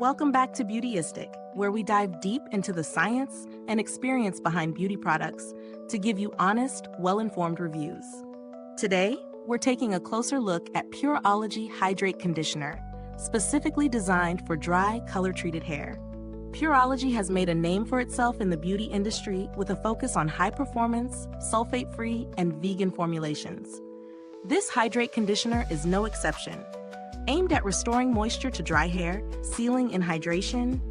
Welcome back to Beautyistic, where we dive deep into the science and experience behind beauty products to give you honest, well-informed reviews. Today, we're taking a closer look at Pureology Hydrate Conditioner, specifically designed for dry, color-treated hair. Pureology has made a name for itself in the beauty industry with a focus on high-performance, sulfate-free, and vegan formulations. This hydrate conditioner is no exception. Aimed at restoring moisture to dry hair, sealing in hydration,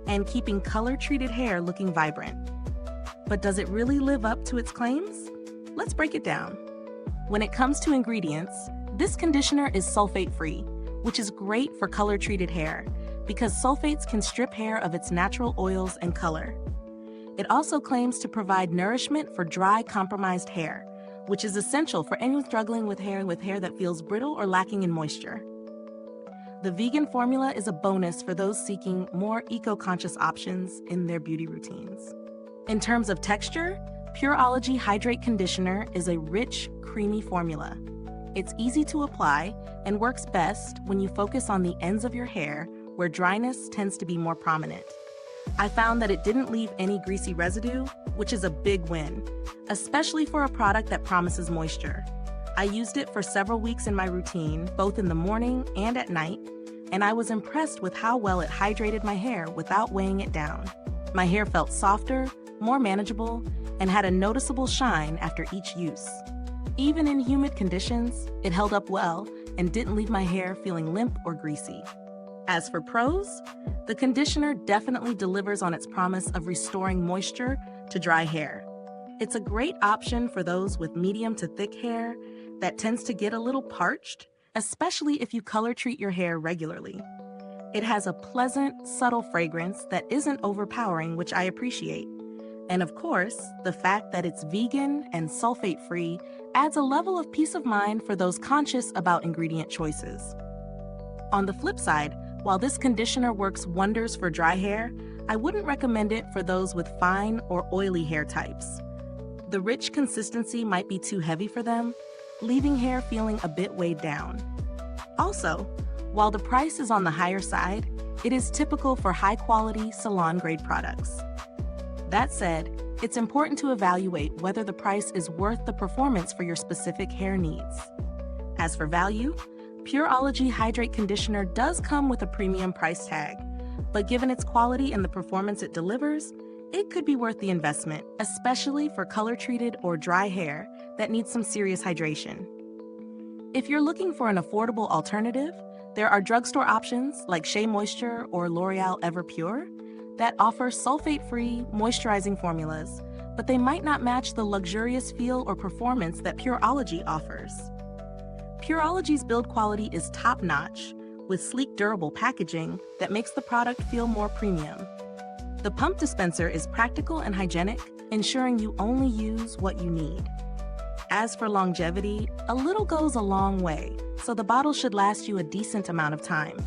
and keeping color-treated hair looking vibrant. But does it really live up to its claims? Let's break it down. When it comes to ingredients, this conditioner is sulfate-free, which is great for color-treated hair because sulfates can strip hair of its natural oils and color. It also claims to provide nourishment for dry, compromised hair, which is essential for anyone struggling with hair that feels brittle or lacking in moisture. The vegan formula is a bonus for those seeking more eco-conscious options in their beauty routines. In terms of texture, Pureology Hydrate Conditioner is a rich, creamy formula. It's easy to apply and works best when you focus on the ends of your hair where dryness tends to be more prominent. I found that it didn't leave any greasy residue, which is a big win, especially for a product that promises moisture. I used it for several weeks in my routine, both in the morning and at night, and I was impressed with how well it hydrated my hair without weighing it down. My hair felt softer, more manageable, and had a noticeable shine after each use. Even in humid conditions, it held up well and didn't leave my hair feeling limp or greasy. As for pros, the conditioner definitely delivers on its promise of restoring moisture to dry hair. It's a great option for those with medium to thick hair that tends to get a little parched, especially if you color treat your hair regularly. It has a pleasant, subtle fragrance that isn't overpowering, which I appreciate. And of course, the fact that it's vegan and sulfate-free adds a level of peace of mind for those conscious about ingredient choices. On the flip side, while this conditioner works wonders for dry hair, I wouldn't recommend it for those with fine or oily hair types. The rich consistency might be too heavy for them, leaving hair feeling a bit weighed down. Also, while the price is on the higher side, it is typical for high-quality salon-grade products. That said, it's important to evaluate whether the price is worth the performance for your specific hair needs. As for value, Pureology Hydrate Conditioner does come with a premium price tag, but given its quality and the performance it delivers, it could be worth the investment, especially for color-treated or dry hair that needs some serious hydration. If you're looking for an affordable alternative, there are drugstore options like Shea Moisture or L'Oreal Everpure that offer sulfate-free, moisturizing formulas, but they might not match the luxurious feel or performance that Pureology offers. Pureology's build quality is top-notch, with sleek, durable packaging that makes the product feel more premium. The pump dispenser is practical and hygienic, ensuring you only use what you need. As for longevity, a little goes a long way, so the bottle should last you a decent amount of time.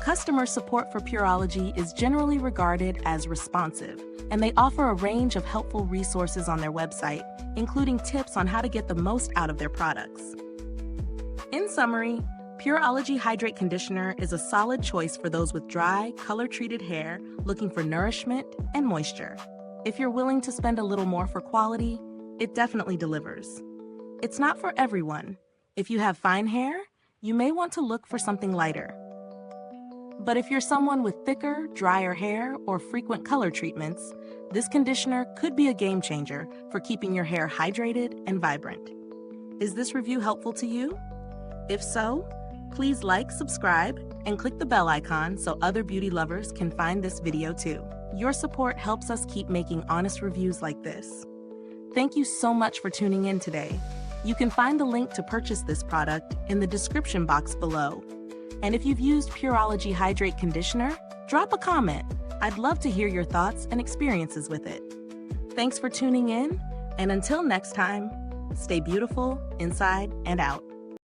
Customer support for Pureology is generally regarded as responsive, and they offer a range of helpful resources on their website, including tips on how to get the most out of their products. In summary, Pureology Hydrate Conditioner is a solid choice for those with dry, color-treated hair looking for nourishment and moisture. If you're willing to spend a little more for quality, it definitely delivers. It's not for everyone. If you have fine hair, you may want to look for something lighter. But if you're someone with thicker, drier hair or frequent color treatments, this conditioner could be a game changer for keeping your hair hydrated and vibrant. Is this review helpful to you? If so, please like, subscribe, and click the bell icon so other beauty lovers can find this video too. Your support helps us keep making honest reviews like this. Thank you so much for tuning in today. You can find the link to purchase this product in the description box below. And if you've used Pureology Hydrate Conditioner, drop a comment. I'd love to hear your thoughts and experiences with it. Thanks for tuning in, and until next time, stay beautiful inside and out.